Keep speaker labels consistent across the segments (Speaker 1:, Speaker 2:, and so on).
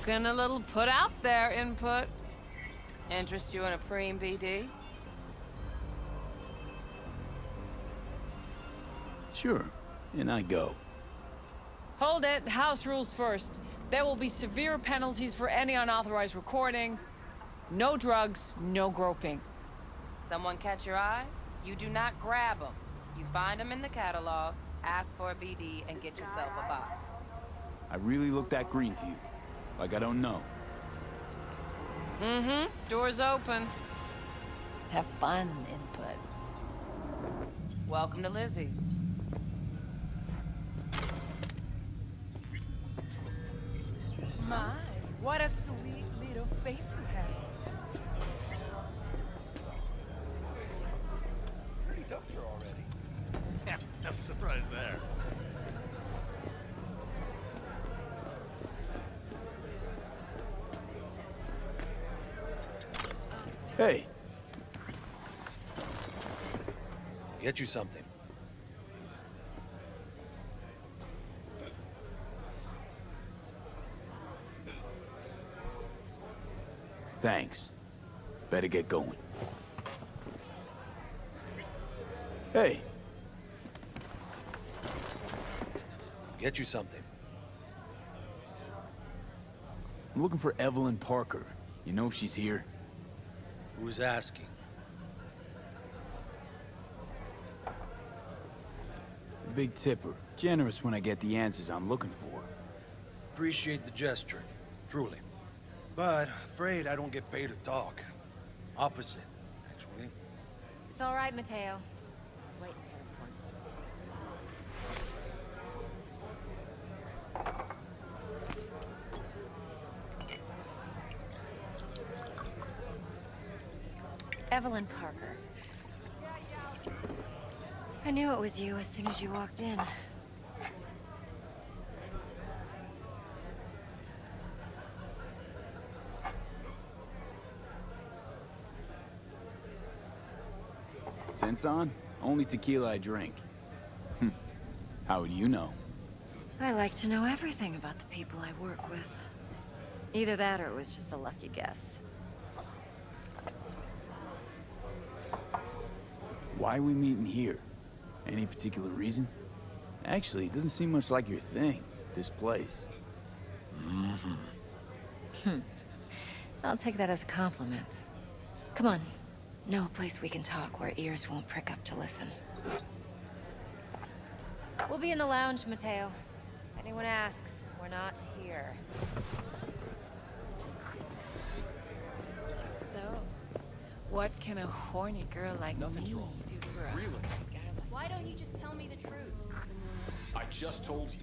Speaker 1: Looking a little put out there, input. Interest you in a preem BD?
Speaker 2: Sure, in I go.
Speaker 3: Hold it. House rules first. There will be severe penalties for any unauthorized recording. No drugs, no groping.
Speaker 1: Someone catch your eye? You do not grab them. You find them in the catalog, ask for a BD, and get yourself a box.
Speaker 2: I really look that green to you. Like I don't know.
Speaker 1: Mm-hmm. Door's open.
Speaker 3: Have fun, input.
Speaker 1: Welcome to Lizzie's.
Speaker 4: My, what a sweet little face you have.
Speaker 5: Pretty dumpster already. Yeah, no surprise there.
Speaker 2: Hey,
Speaker 5: Get you something.
Speaker 2: thanks. Better get going. Hey,
Speaker 5: Get you something.
Speaker 2: I'm looking for Evelyn Parker. You know if she's here?
Speaker 5: Who's asking?
Speaker 2: Big tipper. Generous when I get the answers I'm looking for.
Speaker 5: Appreciate the gesture, truly. But afraid I don't get paid to talk. Opposite, actually.
Speaker 6: It's all right, Mateo. I was waiting for this one. Evelyn Parker. I knew it was you as soon as you walked in.
Speaker 2: Sense on? Only tequila I drink. How would you know?
Speaker 6: I like to know everything about the people I work with. Either that or it was just a lucky guess.
Speaker 2: Why are we meeting here? Any particular reason? Actually, it doesn't seem much like your thing, this place.
Speaker 6: I'll take that as a compliment. Come on. Know a place we can talk where ears won't prick up to listen. We'll be in the lounge, Mateo. If anyone asks, we're not here.
Speaker 3: So, what can a horny girl like
Speaker 5: Nothing's
Speaker 3: me
Speaker 5: wrong.
Speaker 3: do to her?
Speaker 5: Really?
Speaker 6: Why don't you just tell me the truth?
Speaker 5: I just told you.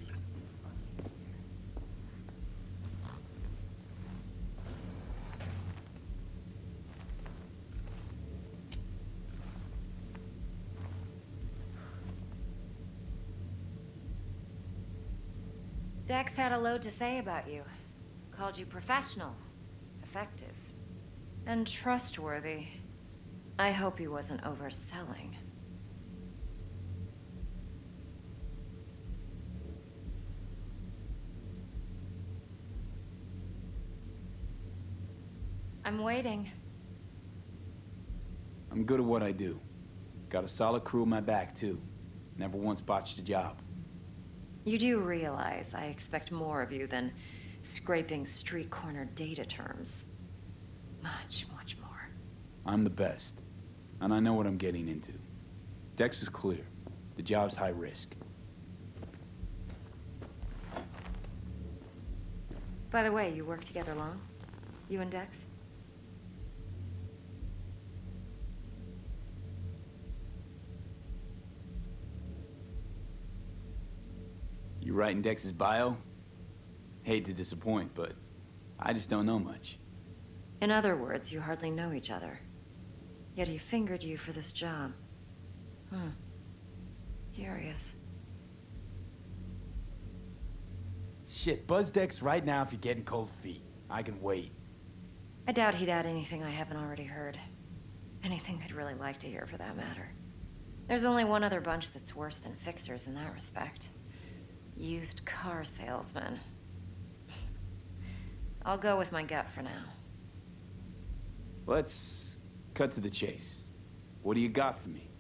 Speaker 6: Dex had a load to say about you. Called you professional, effective, and trustworthy. I hope he wasn't overselling. I'm waiting.
Speaker 2: I'm good at what I do. Got a solid crew on my back, too. Never once botched a job.
Speaker 6: You do realize I expect more of you than scraping street corner data terms. Much, much more.
Speaker 2: I'm the best. And I know what I'm getting into. Dex was clear. The job's high risk.
Speaker 6: By the way, you work together long? You and Dex?
Speaker 2: You writing Dex's bio? Hate to disappoint, but I just don't know much.
Speaker 6: In other words, you hardly know each other. Yet he fingered you for this job. Curious.
Speaker 2: Shit, buzz Dex right now if you're getting cold feet. I can wait.
Speaker 6: I doubt he'd add anything I haven't already heard. Anything I'd really like to hear, for that matter. There's only one other bunch that's worse than fixers in that respect. Used car salesmen. I'll go with my gut for now.
Speaker 2: Let's cut to the chase. What do you got for me?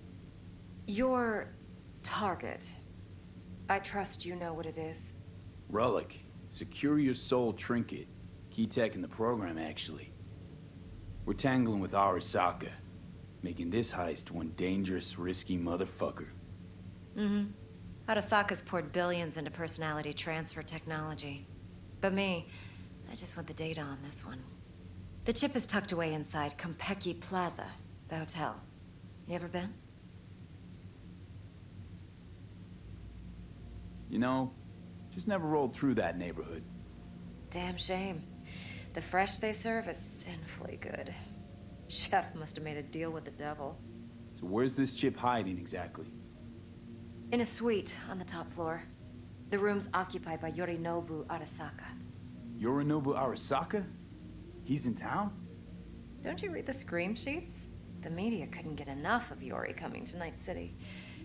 Speaker 6: Your target. I trust you know what it is.
Speaker 2: Relic. Secure your soul trinket. Key tech in the program, actually. We're tangling with Arasaka, making this heist one dangerous, risky motherfucker.
Speaker 6: Arasaka's poured billions into personality transfer technology. But me, I just want the data on this one. The chip is tucked away inside Konpeki Plaza, the hotel. You ever been?
Speaker 2: You know, just never rolled through that neighborhood.
Speaker 6: Damn shame. The fresh they serve is sinfully good. Chef must have made a deal with the devil.
Speaker 2: So where's this chip hiding exactly?
Speaker 6: In a suite on the top floor. The room's occupied by Yorinobu Arasaka.
Speaker 2: Yorinobu Arasaka? He's in town?
Speaker 6: Don't you read the scream sheets? The media couldn't get enough of Yori coming to Night City.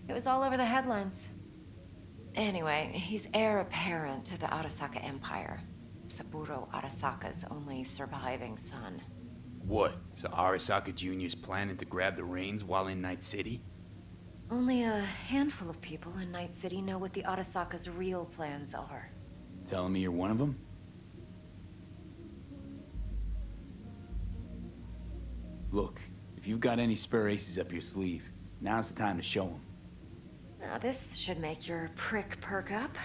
Speaker 6: It was all over the headlines. Anyway, he's heir apparent to the Arasaka Empire. Saburo Arasaka's only surviving son.
Speaker 2: What? So Arasaka Jr.'s planning to grab the reins while in Night City?
Speaker 6: Only a handful of people in Night City know what the Arasaka's real plans are.
Speaker 2: Telling me you're one of them? Look, if you've got any spare aces up your sleeve, now's the time to show them.
Speaker 6: Now this should make your prick perk up.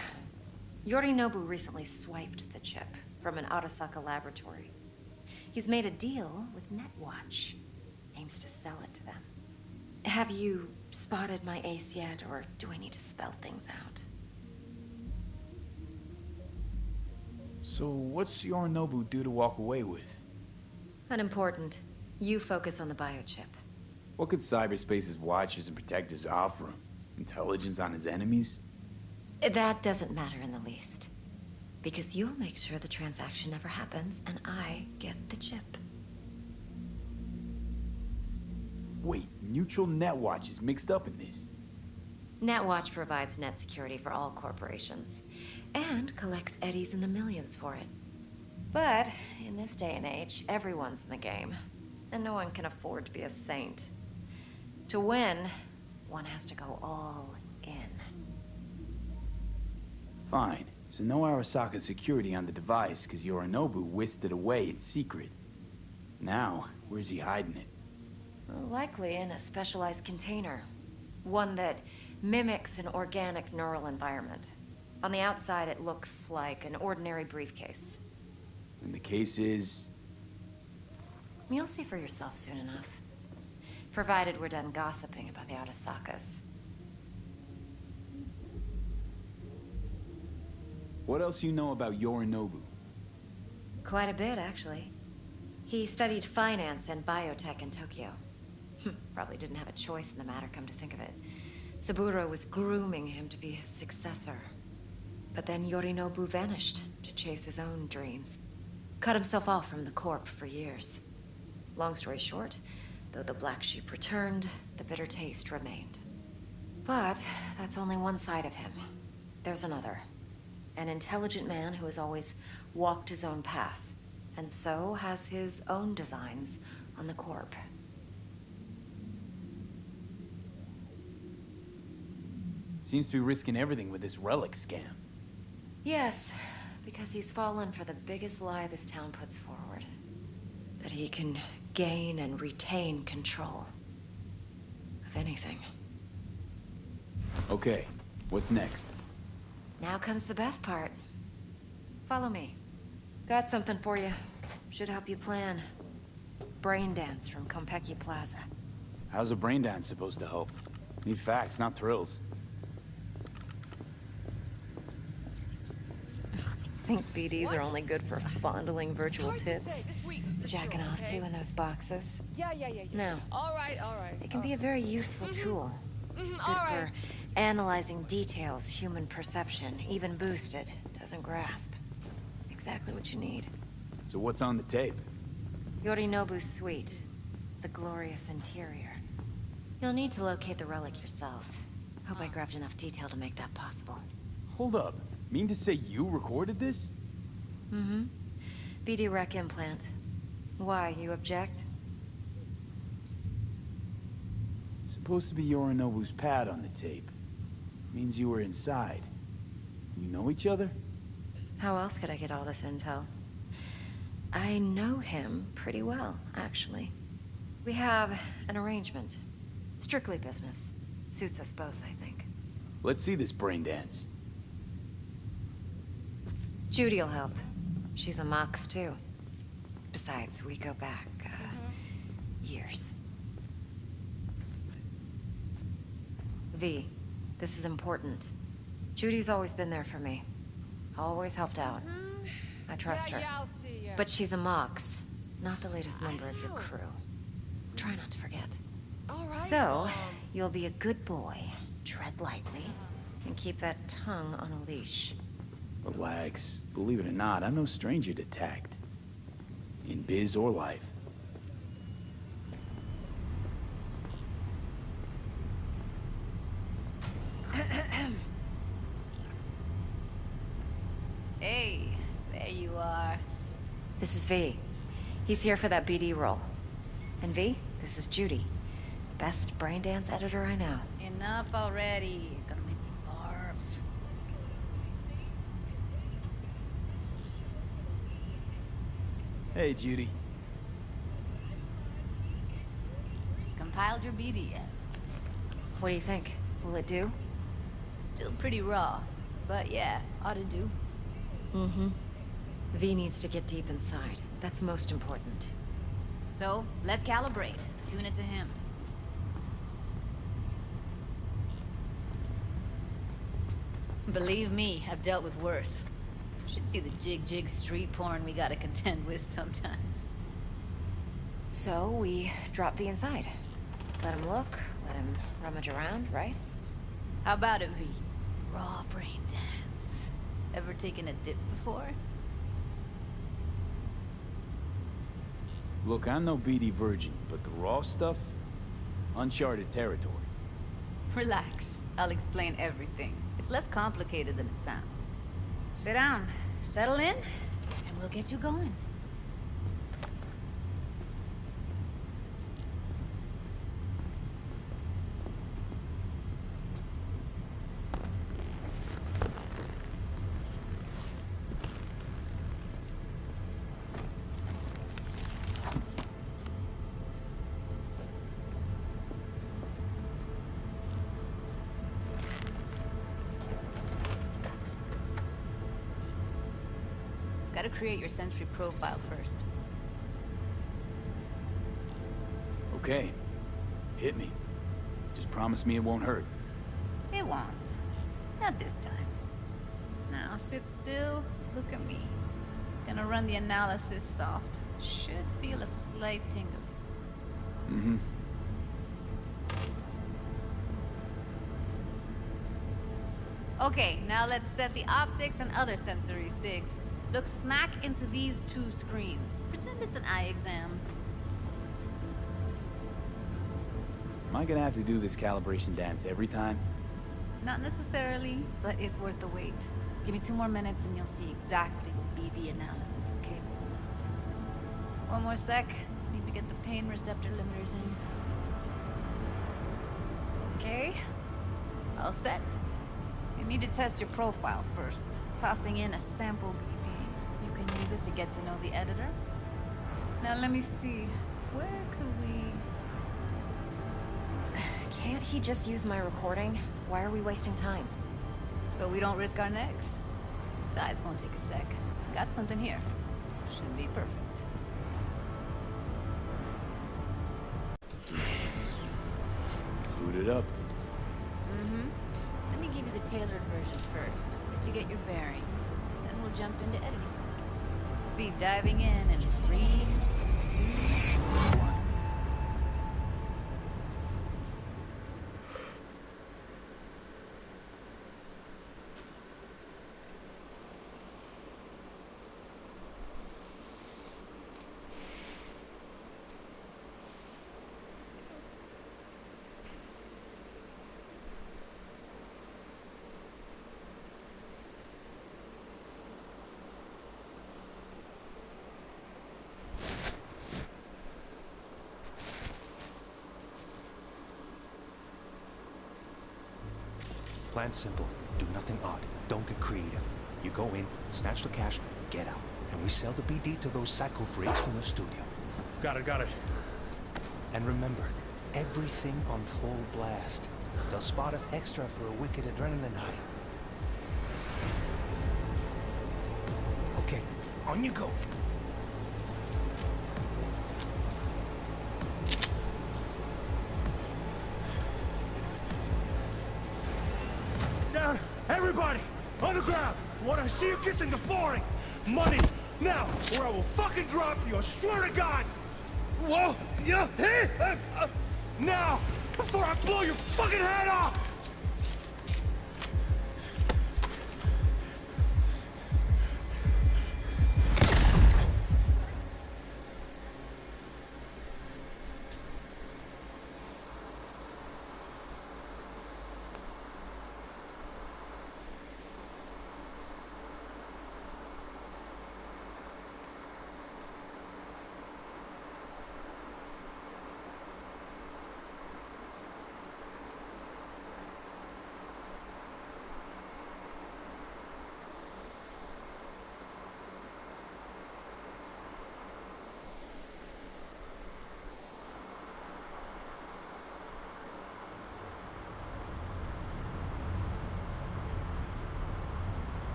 Speaker 6: Yorinobu recently swiped the chip from an Arasaka laboratory. He's made a deal with Netwatch. Aims to sell it to them. Have you spotted my ace yet, or do I need to spell things out?
Speaker 2: So what's Yorinobu due to walk away with?
Speaker 6: Unimportant. You focus on the biochip.
Speaker 2: What could cyberspace's watchers and protectors offer him? Intelligence on his enemies?
Speaker 6: That doesn't matter in the least. Because you'll make sure the transaction never happens, and I get the chip.
Speaker 2: Wait, Neutral Netwatch is mixed up in this.
Speaker 6: Netwatch provides net security for all corporations, and collects eddies in the millions for it. But in this day and age, everyone's in the game, and no one can afford to be a saint. To win, one has to go all in.
Speaker 2: Fine. So no Arasaka security on the device because Yorinobu whisked it away in secret. Now, where's he hiding it?
Speaker 6: Well, likely in a specialized container. One that mimics an organic neural environment. On the outside, it looks like an ordinary briefcase.
Speaker 2: And the case is...
Speaker 6: You'll see for yourself soon enough. Provided we're done gossiping about the Arasakas.
Speaker 2: What else you know about Yorinobu?
Speaker 6: Quite a bit, actually. He studied finance and biotech in Tokyo. Probably didn't have a choice in the matter, come to think of it. Saburo was grooming him to be his successor. But then Yorinobu vanished to chase his own dreams. Cut himself off from the Corp for years. Long story short, though the black sheep returned, the bitter taste remained. But that's only one side of him. There's another. An intelligent man who has always walked his own path, and so has his own designs on the Corp.
Speaker 2: Seems to be risking everything with this relic scam.
Speaker 6: Yes, because he's fallen for the biggest lie this town puts forward. That he can gain and retain control of anything.
Speaker 2: Okay, what's next?
Speaker 6: Now comes the best part. Follow me. Got something for you. Should help you plan. Brain dance from Konpeki Plaza.
Speaker 2: How's a brain dance supposed to help? Need facts, not thrills.
Speaker 6: Think BDs are only good for fondling virtual tits? Jacking off to in those boxes?
Speaker 3: Yeah.
Speaker 6: No.
Speaker 3: All right.
Speaker 6: It can be a very useful tool. Good for analyzing details human perception, even boosted, doesn't grasp. Exactly what you need.
Speaker 2: So what's on the tape?
Speaker 6: Yorinobu's suite. The glorious interior. You'll need to locate the relic yourself. Hope I grabbed enough detail to make that possible.
Speaker 2: Hold up. Mean to say you recorded this?
Speaker 6: BD Rec implant. Why, you object?
Speaker 2: Supposed to be Yorinobu's pad on the tape. Means you were inside. We know each other?
Speaker 6: How else could I get all this intel? I know him pretty well, actually. We have an arrangement. Strictly business. Suits us both, I think.
Speaker 2: Let's see this brain dance.
Speaker 6: Judy'll help. She's a Mox, too. Besides, we go back, years. V, this is important. Judy's always been there for me. Always helped out. I trust her.
Speaker 3: I'll see ya.
Speaker 6: But she's a Mox, not the latest member of your crew. Try not to forget.
Speaker 3: All right.
Speaker 6: So, you'll be a good boy, tread lightly, and keep that tongue on a leash.
Speaker 2: Relax. Believe it or not, I'm no stranger to tact. In biz or life.
Speaker 7: Hey, there you are.
Speaker 6: This is V. He's here for that BD role. And V, this is Judy. Best brain dance editor I know.
Speaker 7: Enough already. Gonna make me barf.
Speaker 2: Hey, Judy.
Speaker 7: Compiled your BDF.
Speaker 6: What do you think? Will it do?
Speaker 7: Still pretty raw, but yeah, ought to do.
Speaker 6: Mm-hmm. V needs to get deep inside. That's most important.
Speaker 7: So, let's calibrate. Tune it to him. Believe me, I've dealt with worse. Should see the jig street porn we gotta contend with sometimes.
Speaker 6: So, we drop V inside. Let him look, let him rummage around, right?
Speaker 7: How about it, V? Raw brain dance. Ever taken a dip before?
Speaker 2: Look, I'm no BD virgin, but the raw stuff? Uncharted territory.
Speaker 7: Relax. I'll explain everything. It's less complicated than it sounds. Sit down, settle in, and we'll get you going. Gotta create your sensory profile first.
Speaker 2: Okay. Hit me. Just promise me it won't hurt.
Speaker 7: It won't. Not this time. Now sit still, look at me. Gonna run the analysis soft. Should feel a slight tingle.
Speaker 2: Mm-hmm.
Speaker 7: Okay, now let's set the optics and other sensory sigs. Look smack into these two screens. Pretend it's an eye exam.
Speaker 2: Am I gonna have to do this calibration dance every time?
Speaker 7: Not necessarily, but it's worth the wait. Give me 2 more minutes and you'll see exactly what BD analysis is capable of. One more sec. Need to get the pain receptor limiters in. Okay. All set. You need to test your profile first. Tossing in a sample BD. You can use it to get to know the editor. Now let me see. Where could we...
Speaker 6: Can't he just use my recording? Why are we wasting time?
Speaker 7: So we don't risk our necks. Besides, won't take a sec. Got something here. Should be perfect.
Speaker 2: Boot it up.
Speaker 7: Let me give you the tailored version first, let you get your bearings. Then we'll jump into editing. Be diving in 3, 2, 1.
Speaker 8: Plan simple. Do nothing odd. Don't get creative. You go in, snatch the cash, get out. And we sell the BD to those psycho freaks from the studio.
Speaker 5: Got it.
Speaker 8: And remember, everything on full blast. They'll spot us extra for a wicked adrenaline high.
Speaker 5: Okay, on you go. Down! Everybody! On the ground! Want to see you kissing the flooring! Money! Now! Or I will fucking drop you! I swear to God! Whoa! Yeah! Hey! Now! Before I blow your fucking head off!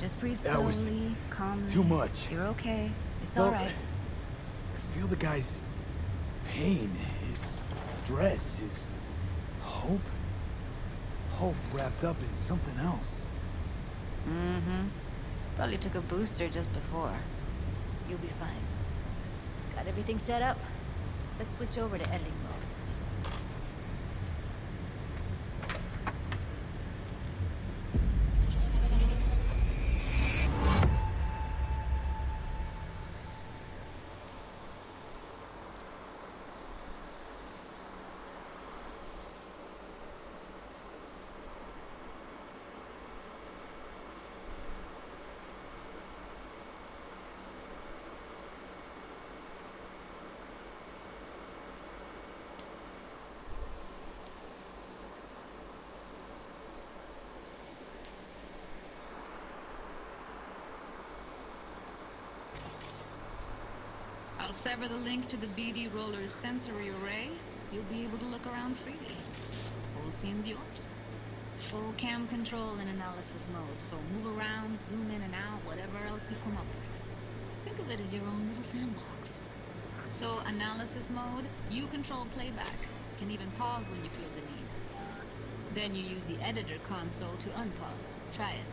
Speaker 4: Just breathe
Speaker 2: That was
Speaker 4: slowly, calmly.
Speaker 2: too much.
Speaker 4: You're okay. It's
Speaker 2: Felt-
Speaker 4: all right.
Speaker 2: I feel the guy's pain, his stress, his hope. Hope wrapped up in something else.
Speaker 7: Mm-hmm. Probably took a booster just before. You'll be fine. Got everything set up? Let's switch over to editing mode. I'll sever the link to the BD Roller's sensory array. You'll be able to look around freely. Whole scene's yours. Full cam control in analysis mode, so move around, zoom in and out, whatever else you come up with. Think of it as your own little sandbox. So, analysis mode, you control playback. Can even pause when you feel the need. Then you use the editor console to unpause. Try it.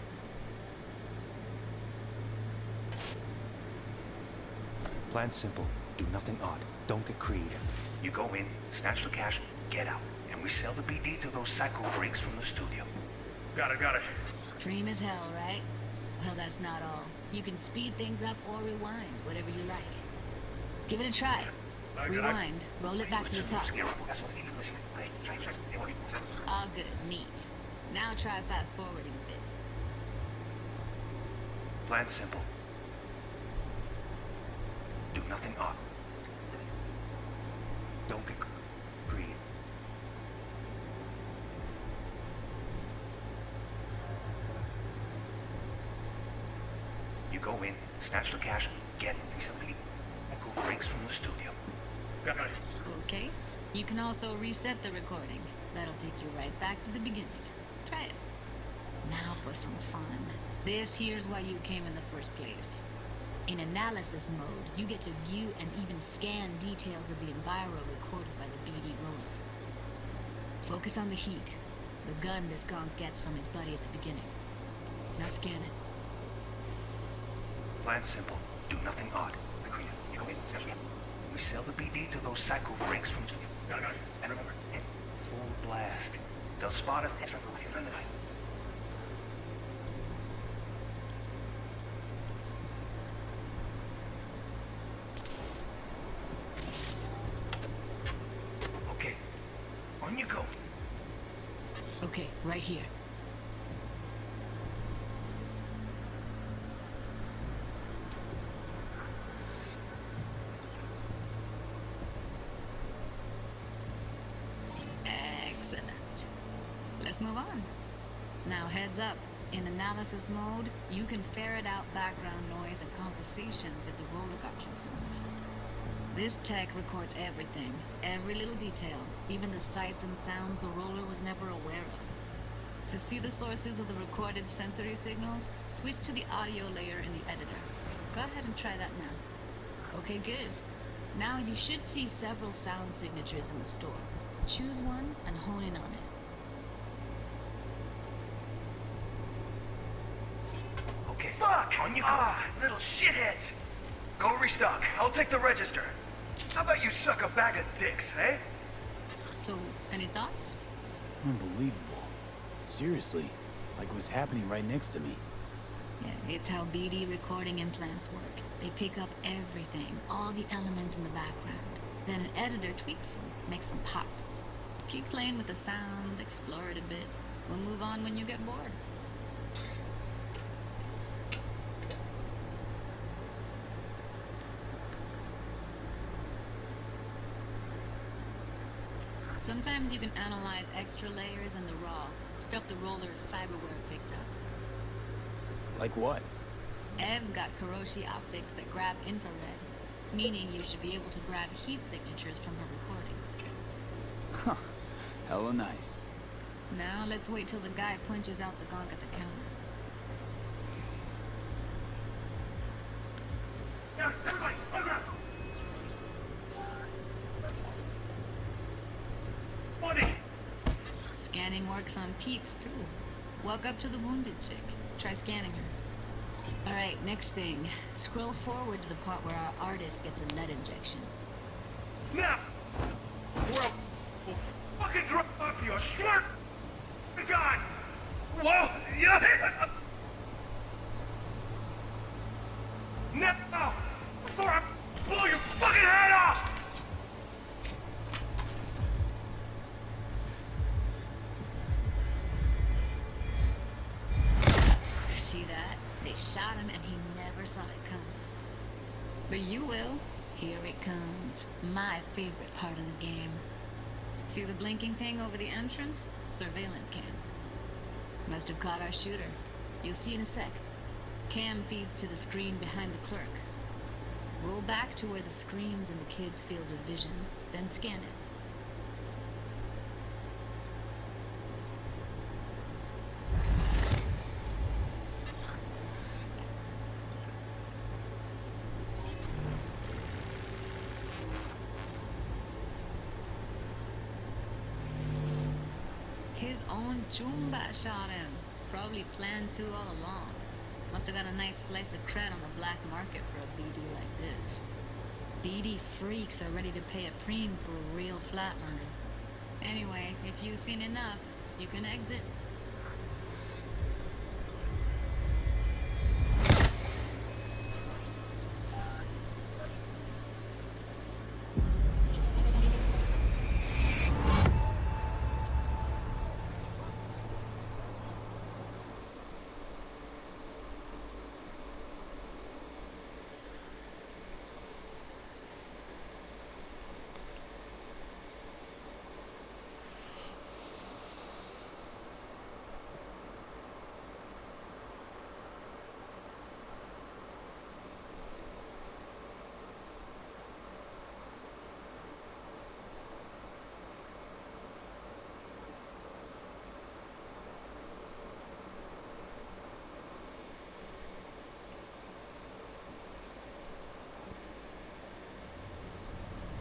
Speaker 8: Plan simple. Do nothing odd. Don't get creative. You go in, snatch the cash, get out. And we sell the BD to those psycho freaks from the studio.
Speaker 5: Got it.
Speaker 7: Dream as hell, right? Well, that's not all. You can speed things up or rewind, whatever you like. Give it a try. Rewind. Roll it back to the top. All good. Neat. Now try fast forwarding a bit.
Speaker 8: Plan simple. Do nothing odd. Don't get greedy. You go in, snatch the cash, get recently echo breaks from the studio.
Speaker 5: Got it.
Speaker 7: Okay. You can also reset the recording. That'll take you right back to the beginning. Try it. Now for some fun. This here's why you came in the first place. In analysis mode, you get to view and even scan details of the enviro recorded by the BD roller. Focus on the heat, the gun this gonk gets from his buddy at the beginning. Now scan it.
Speaker 8: Plan simple. Do nothing odd. Agree. You go in, snatch the cash. We sell the BD to those psycho freaks from studio.
Speaker 5: Got it.
Speaker 8: And remember, full blast. They'll spot us extra in the night. Okay, on you go.
Speaker 7: Okay, right here. Heads up, in analysis mode, you can ferret out background noise and conversations if the roller got close enough. This tech records everything, every little detail, even the sights and sounds the roller was never aware of. To see the sources of the recorded sensory signals, switch to the audio layer in the editor. Go ahead and try that now. Okay, good. Now you should see several sound signatures in the store. Choose one and hone in on it.
Speaker 8: Okay. Fuck! On you go. Little shitheads! Go restock. I'll take the register. How about you suck a bag of dicks, eh?
Speaker 7: So, any thoughts?
Speaker 2: Unbelievable. Seriously, like it was happening right next to me.
Speaker 7: Yeah, it's how BD recording implants work. They pick up everything, all the elements in the background. Then an editor tweaks them, makes them pop. Keep playing with the sound, explore it a bit. We'll move on when you get bored. Sometimes you can analyze extra layers in the raw, stuff the roller's cyberware picked up.
Speaker 2: Like what?
Speaker 7: Ev's got Kiroshi optics that grab infrared, meaning you should be able to grab heat signatures from her recording.
Speaker 2: Huh. Hella nice.
Speaker 7: Now let's wait till the guy punches out the gunk at the counter.
Speaker 5: Now, everybody, on the ground! Money!
Speaker 7: Scanning works on peeps, too. Walk up to the wounded chick. Try scanning her. Alright, next thing. Scroll forward to the part where our artist gets a lead injection.
Speaker 5: Now! We'll fucking drop you, I swear to God! Whoa! Yeah! Now! Before I blow your fucking head off!
Speaker 7: See that? They shot him and he never saw it coming. But you will. Here it comes. My favorite part of the game. See the blinking thing over the entrance? Surveillance cam. Must have caught our shooter. You'll see in a sec. Cam feeds to the screen behind the clerk. Roll back to where the screen's in the kid's field of vision, then scan it. His own Chumba shot him. Probably planned to all along. Must have got a nice slice of cred on the black market for a BD like this. BD freaks are ready to pay a preem for a real flatliner. Anyway, if you've seen enough, you can exit.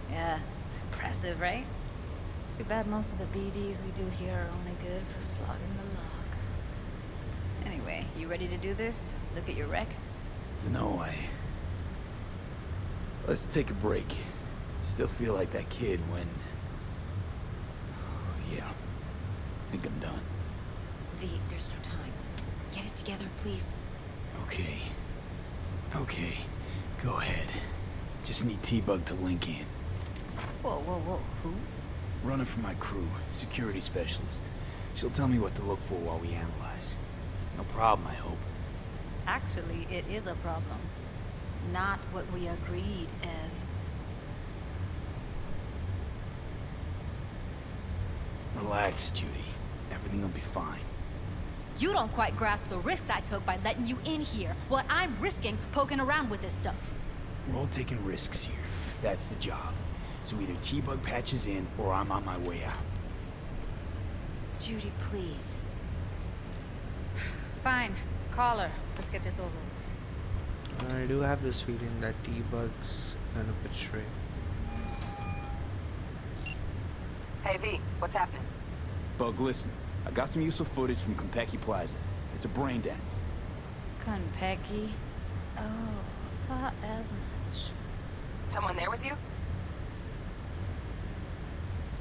Speaker 9: Yeah, it's impressive, right? It's too bad most of the BDs we do here are only good for flogging the log. Anyway, you ready to do this? Look at your wreck?
Speaker 2: Dunno, Let's take a break. Still feel like that kid when... Yeah. I think I'm done.
Speaker 6: V, there's no time. Get it together, please.
Speaker 2: Okay. Okay. Go ahead. Just need T-Bug to link in.
Speaker 9: Whoa, whoa, whoa, who?
Speaker 2: Runner for my crew, security specialist. She'll tell me what to look for while we analyze. No problem, I hope.
Speaker 9: Actually, it is a problem. Not what we agreed, Ev.
Speaker 2: Relax, Judy. Everything will be fine.
Speaker 9: You don't quite grasp the risks I took by letting you in here. What I'm risking poking around with this stuff.
Speaker 2: We're all taking risks here. That's the job. So either T-Bug patches in, or I'm on my way out.
Speaker 6: Judy, please.
Speaker 9: Fine. Call her. Let's get this over with.
Speaker 10: I do have this feeling that T-Bug's gonna betray.
Speaker 1: Hey, V, what's happening?
Speaker 2: Bug, listen. I got some useful footage from Konpeki Plaza. It's a brain dance.
Speaker 9: Konpeki? Oh, thought as much.
Speaker 1: Someone there with you?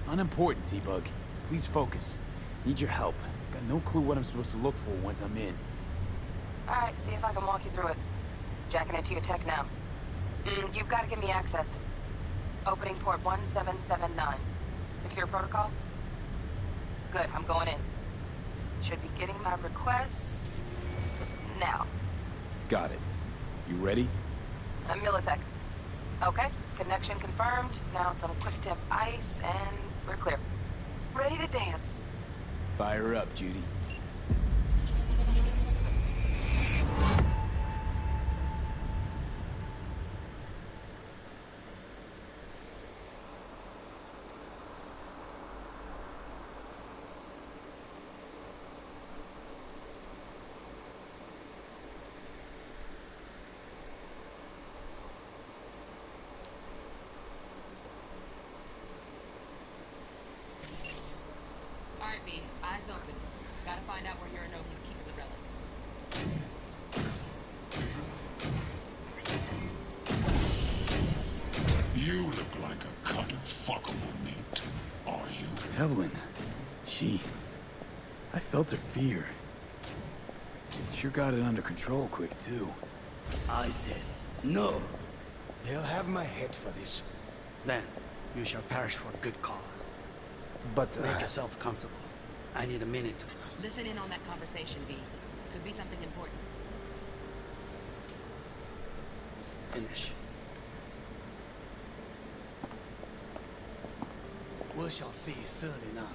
Speaker 2: Unimportant, T-Bug. Please focus. Need your help. Got no clue what I'm supposed to look for once I'm in.
Speaker 1: Alright, see if I can walk you through it. Jacking into your tech now. You've got to give me access. Opening port 1779. Secure protocol? Good, I'm going in. Should be getting my request now.
Speaker 2: Got it. You ready?
Speaker 1: A millisec. Okay, connection confirmed. Now some quick tip ice and we're clear. Ready to dance.
Speaker 2: Fire up, Judy.
Speaker 1: Alright, V, eyes open. Gotta find out where Hironobu's keeping the relic.
Speaker 11: You look like a cut of fuckable meat, are you?
Speaker 2: Evelyn. I felt her fear. Sure got it under control quick, too.
Speaker 12: I said no. They'll have my head for this. Then you shall perish for a good cause. But make yourself comfortable. I need a minute to...
Speaker 1: Listen in on that conversation, V. Could be something important.
Speaker 12: finish. We shall see soon enough.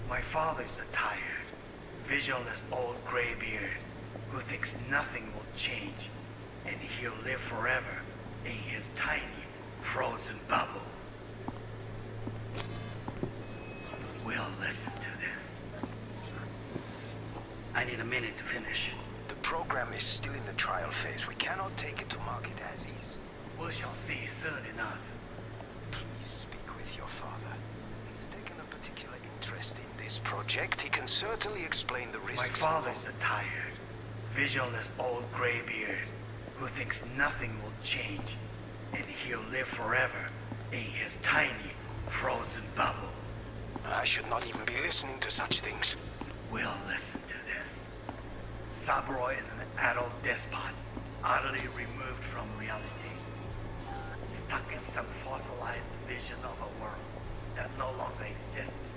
Speaker 8: My father's a tired, visionless old graybeard who thinks nothing will change, and he'll live forever in his tiny, frozen bubble. We'll listen to this.
Speaker 12: I need a minute to finish.
Speaker 13: The program is still in the trial phase. We cannot take it to market as is.
Speaker 8: We shall see soon enough.
Speaker 13: Please speak with your father. He's taken a particular interest in this project. He can certainly explain the risks.
Speaker 8: My father's a tired, visionless old graybeard who thinks nothing will change, and he'll live forever in his tiny, frozen bubble.
Speaker 13: I should not even be listening to such things.
Speaker 8: We'll listen to this. Saburo is an adult despot, utterly removed from reality. Stuck in some fossilized vision of a world that no longer exists.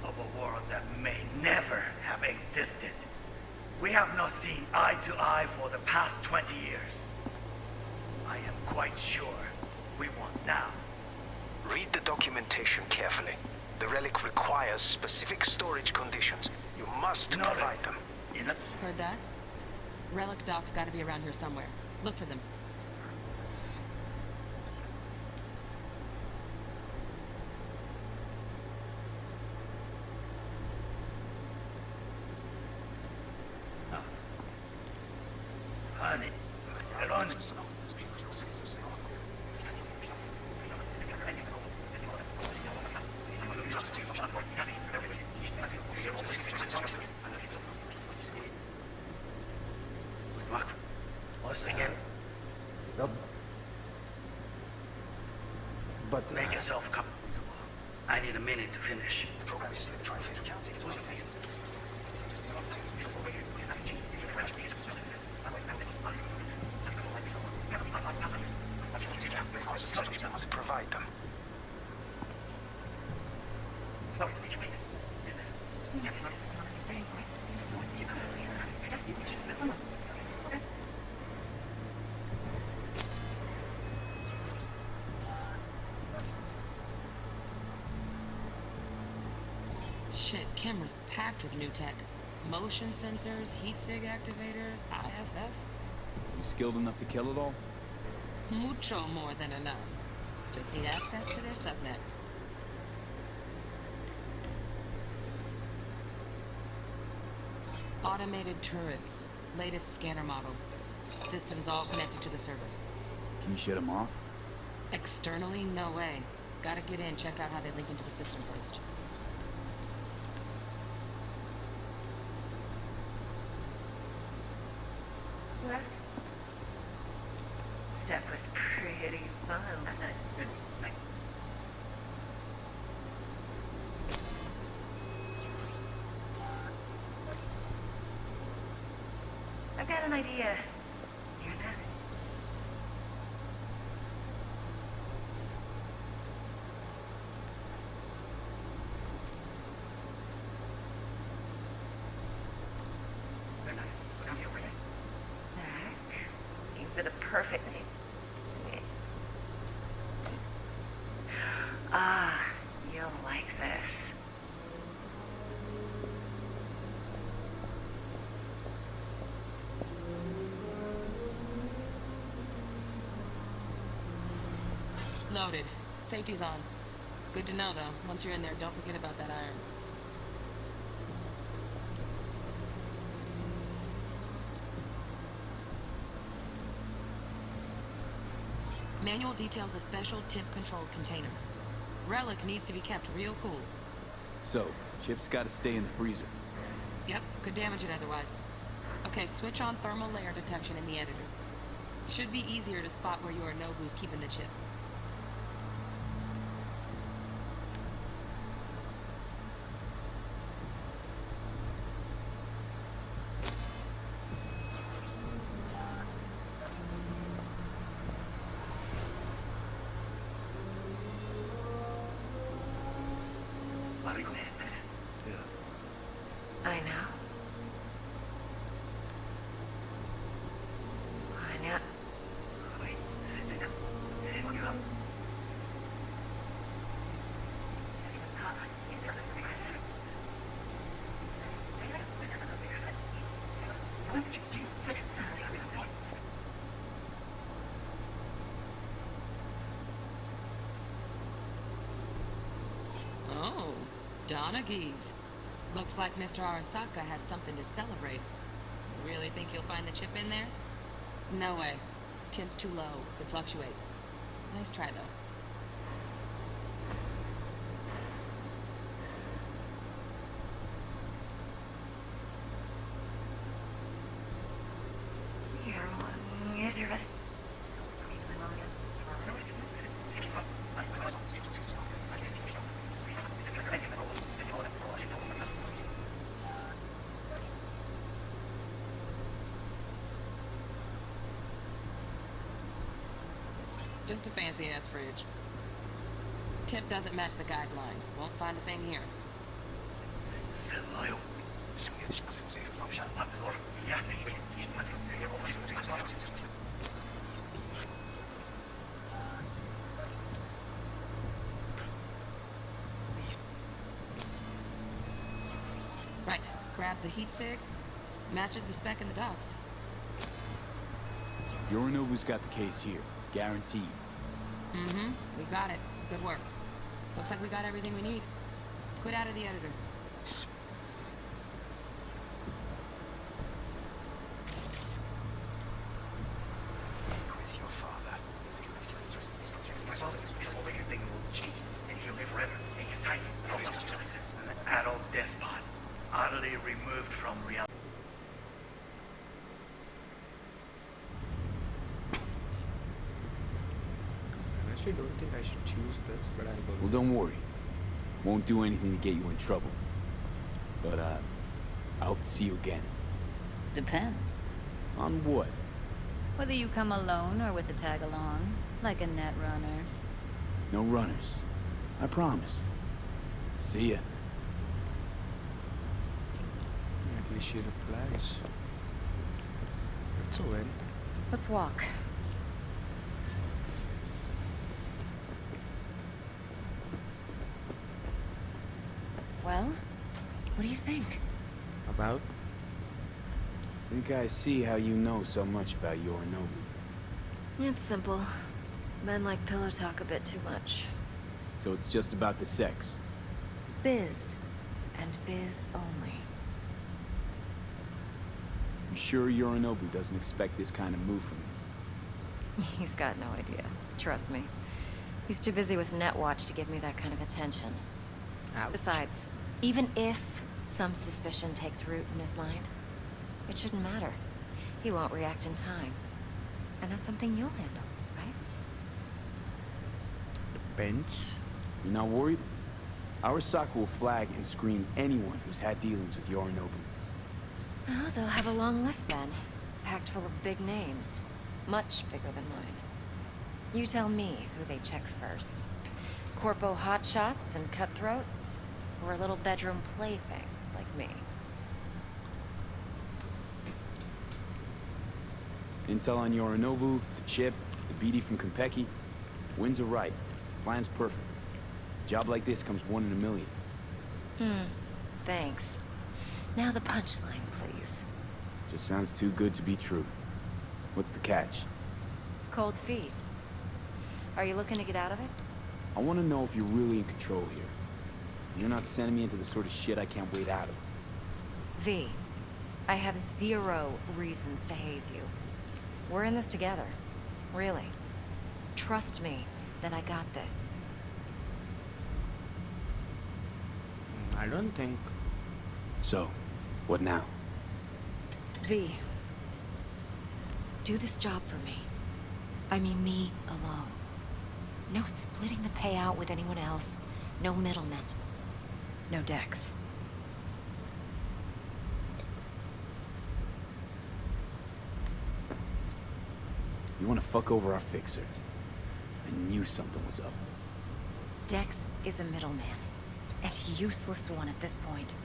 Speaker 8: Of a world that may never have existed. We have not seen eye to eye for the past 20 years. I am quite sure we want now.
Speaker 13: Read the documentation carefully. The relic requires specific storage conditions. You must provide them.
Speaker 1: Heard that? Relic docs gotta be around here somewhere. Look for them.
Speaker 8: Honey, get on. Once again.
Speaker 12: Nope. But
Speaker 8: make yourself comfortable. I need a minute to finish.
Speaker 13: The program is still in trial phase. We cannot take it to market. You must provide them.
Speaker 1: Shit, camera's packed with new tech. Motion sensors, heat sig activators, IFF.
Speaker 2: You skilled enough to kill it all?
Speaker 1: Mucho more than enough. Just need access to their subnet. Automated turrets. Latest scanner model. Systems all connected to the server.
Speaker 2: Can you shut them off?
Speaker 1: Externally, no way. Gotta get in, check out how they link into the system first.
Speaker 6: What? Stuff was pretty fun last night. I've got an idea. Hear that? Looking for the perfect name. Ah, you'll like this.
Speaker 1: Loaded. Safety's on. Good to know, though. Once you're in there, don't forget about that iron. Manual details a special temp-controlled container. Relic needs to be kept real cool.
Speaker 2: So, chips gotta stay in the freezer.
Speaker 1: Yep, could damage it otherwise. Okay, switch on thermal layer detection in the editor. Should be easier to spot where your Nobu's keeping the chip.
Speaker 6: I know. I know. Wait,
Speaker 1: Oh, Donaghys. Looks like Mr. Arasaka had something to celebrate. Really think you'll find the chip in there? No way. Temp's too low. Could fluctuate. Nice try, though. Just a fancy-ass fridge. Tip doesn't match the guidelines. Won't find a thing here. Right. Grab the heat sig. Matches the spec in the docs.
Speaker 2: Yorinobu's got the case here. Guaranteed.
Speaker 1: Mm-hmm. We got it. Good work. Looks like we got everything we need. Quit out of the editor.
Speaker 13: With your father.
Speaker 8: An adult despot, utterly removed from reality.
Speaker 10: I actually don't think I should choose this, but I'll go.
Speaker 2: Well, don't worry. Won't do anything to get you in trouble. But, I hope to see you again.
Speaker 9: Depends.
Speaker 2: On what?
Speaker 9: Whether you come alone or with the tag along, like a net runner.
Speaker 2: No runners. I promise. See ya.
Speaker 10: At least she replies. That's a win.
Speaker 6: Let's walk. Well, What do you think?
Speaker 10: About?
Speaker 2: Think I see how you know so much about Yorinobu.
Speaker 6: It's simple. Men like pillow talk a bit too much.
Speaker 2: So it's just about the sex.
Speaker 6: Biz. And biz only.
Speaker 2: I'm sure Yorinobu doesn't expect this kind of move from me.
Speaker 6: He's got no idea. Trust me. He's too busy with Netwatch to give me that kind of attention.
Speaker 10: Ouch.
Speaker 6: Besides, even if some suspicion takes root in his mind, it shouldn't matter. He won't react in time. And that's something you'll handle, right?
Speaker 10: Depends.
Speaker 2: You're not worried? Arasaka will flag and screen anyone who's had dealings with Yorinobu.
Speaker 6: Oh, they'll have a long list then. Packed full of big names. Much bigger than mine. You tell me who they check first. Corpo hotshots and cutthroats? Or a little bedroom plaything like me?
Speaker 2: Intel on Yorinobu, the chip, the BD from Konpeki. Winds are right. Plan's perfect. Job like this comes 1 in a million.
Speaker 6: Thanks. Now the punchline, please.
Speaker 2: Just sounds too good to be true. What's the catch?
Speaker 6: Cold feet. Are you looking to get out of it?
Speaker 2: I want to know if you're really in control here. You're not sending me into the sort of shit I can't wait out of.
Speaker 6: V, I have 0 reasons to haze you. We're in this together. Really. Trust me that I got this.
Speaker 10: I don't think.
Speaker 2: So, what now?
Speaker 6: V, do this job for me. I mean me alone. No splitting the payout with anyone else. No middlemen. No Dex.
Speaker 2: You want to fuck over our fixer? I knew something was up.
Speaker 6: Dex is a middleman. And a useless one at this point.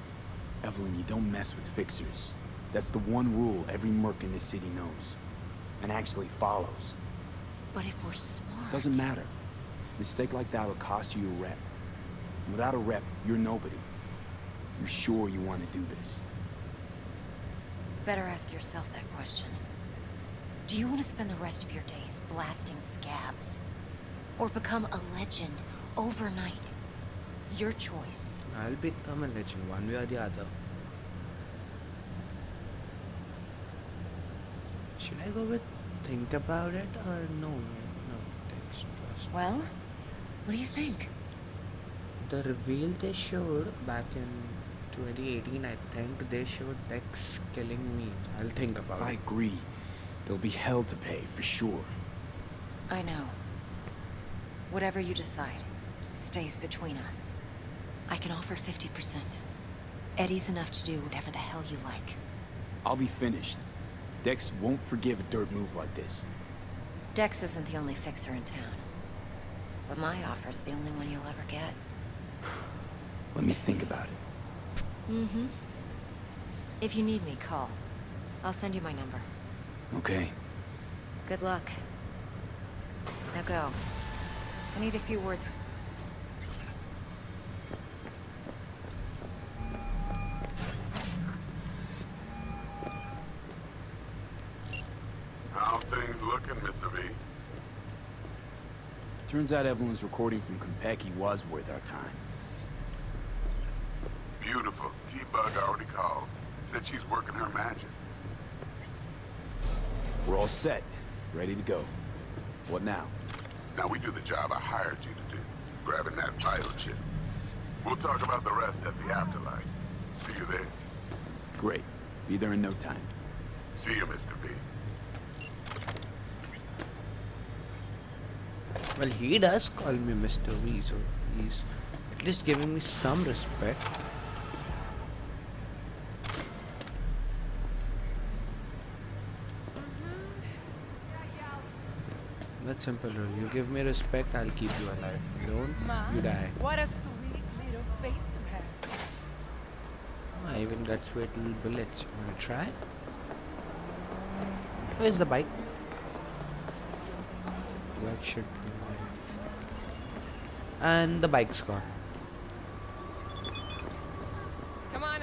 Speaker 2: Evelyn, you don't mess with fixers. That's the one rule every merc in this city knows. And actually follows.
Speaker 6: But if we're smart...
Speaker 2: Doesn't matter. Mistake like that'll cost you your rep. And without a rep, you're nobody. You sure you want to do this?
Speaker 6: Better ask yourself that question. Do you want to spend the rest of your days blasting scabs? Or become a legend overnight? Your choice.
Speaker 10: I'll become a legend one way or the other. Should I go with think about it or no? No, text trust.
Speaker 6: Well, what do you think?
Speaker 10: The reveal they showed back in 2018, I think they showed Dex killing me. I'll think about
Speaker 2: If I
Speaker 10: it.
Speaker 2: agree, there'll be hell to pay, for sure.
Speaker 6: I know. Whatever you decide, it stays between us. I can offer 50%. Eddie's enough to do whatever the hell you like.
Speaker 2: I'll be finished. Dex won't forgive a dirt move like this.
Speaker 6: Dex isn't the only fixer in town. But my offer's the only one you'll ever get.
Speaker 2: Let me think about it.
Speaker 6: Mm-hmm. If you need me, call. I'll send you my number.
Speaker 2: Okay.
Speaker 6: Good luck. Now go. I need a few words with...
Speaker 11: How things looking, Mr. V?
Speaker 2: Turns out Evelyn's recording from Konpeki was worth our time.
Speaker 11: Beautiful. T-Bug already called. Said she's working her magic.
Speaker 2: We're all set. Ready to go. What now?
Speaker 11: Now we do the job I hired you to do. Grabbing that biochip. We'll talk about the rest at the afterlife. See you there.
Speaker 2: Great. Be there in no time.
Speaker 11: See you, Mr. V.
Speaker 10: Well, he does call me Mr. V, so he's at least giving me some respect. That's simple rule. You give me respect, I'll keep you alive. You don't, you die.
Speaker 4: What a sweet little face you have.
Speaker 10: I even got sweet little bullets. Wanna try? Where's the bike? Bike should be there. And the bike's gone.
Speaker 3: Come on,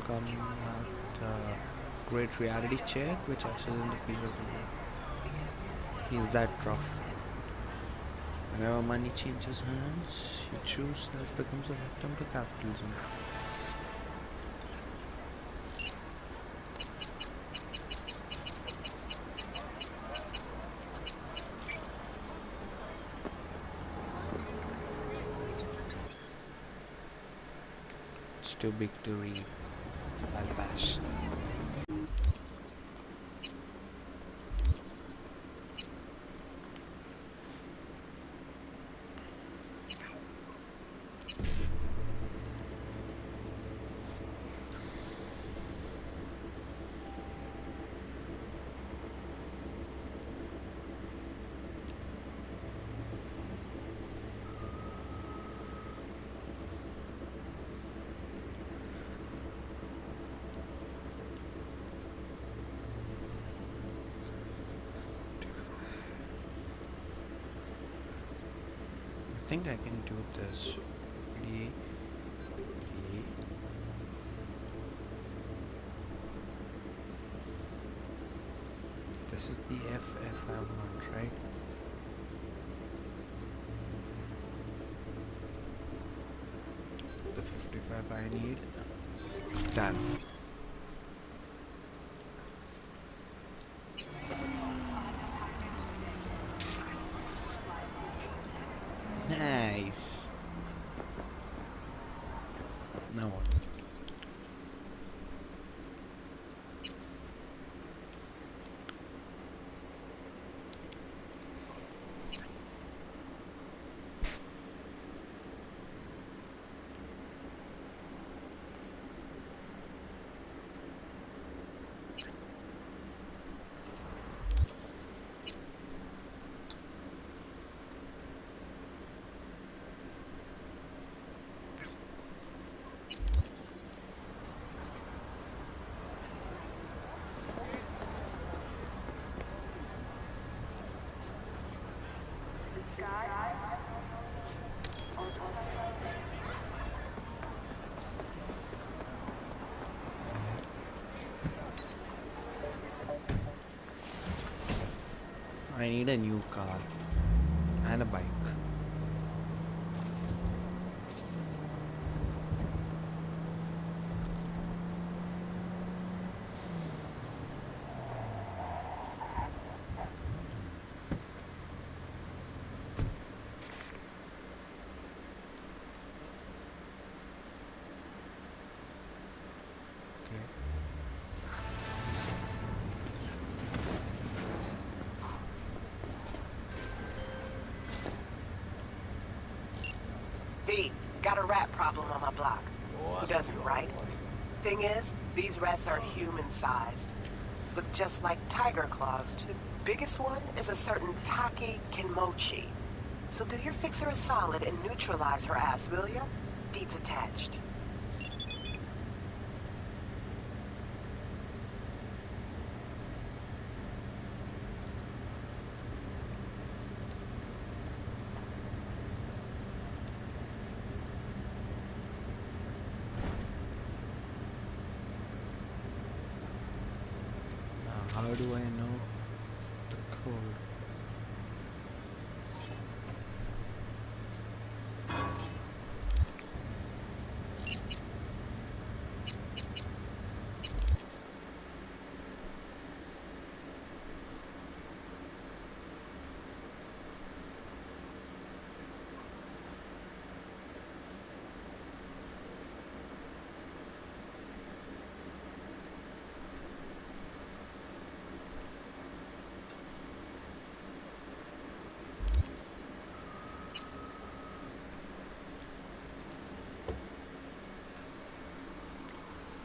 Speaker 10: come at Great Reality Check, which acts in the piece of the world. He's that rough. Whenever money changes hands, you choose that becomes a victim to capitalism. It's too big to read. I'll pass. I think I can do this. This is the FF I want, right? The 55 I need. Done. Nice. Now what? I need a new car and a bike.
Speaker 14: Got a rat problem on my block. Who doesn't, right? Thing is, these rats are human-sized. Look just like tiger claws, too. Biggest one is a certain Taki Kinmochi. So do your fixer a solid and neutralize her ass, will ya? Deeds attached.
Speaker 10: How do I know the code?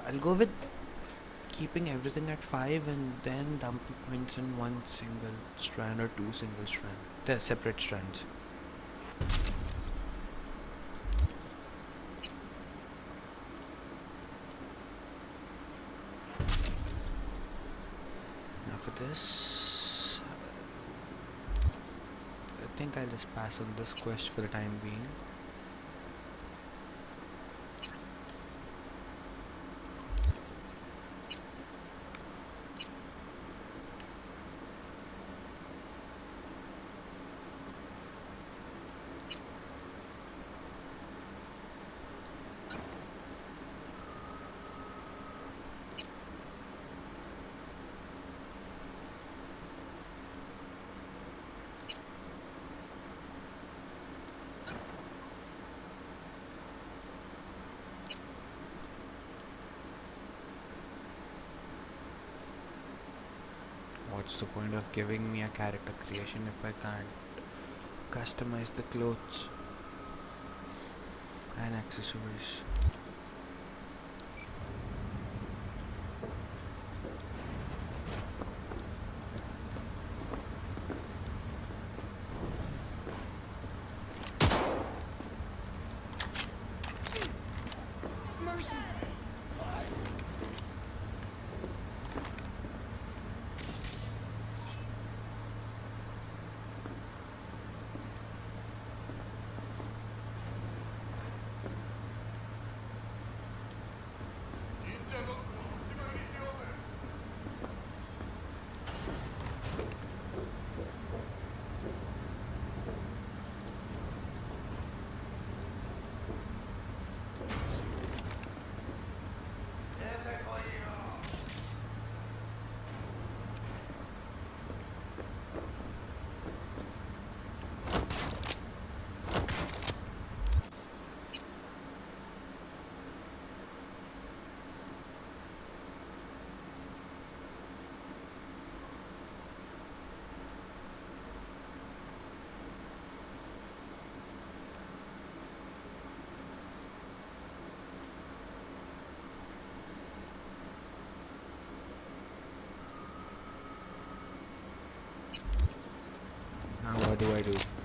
Speaker 10: I'll go with keeping everything at 5 and then dumping points in one single strand or two single strands. They're separate strands. Now for this, I think I'll just pass on this quest for the time being. What's the point of giving me a character creation if I can't customize the clothes and accessories? Now what do I do?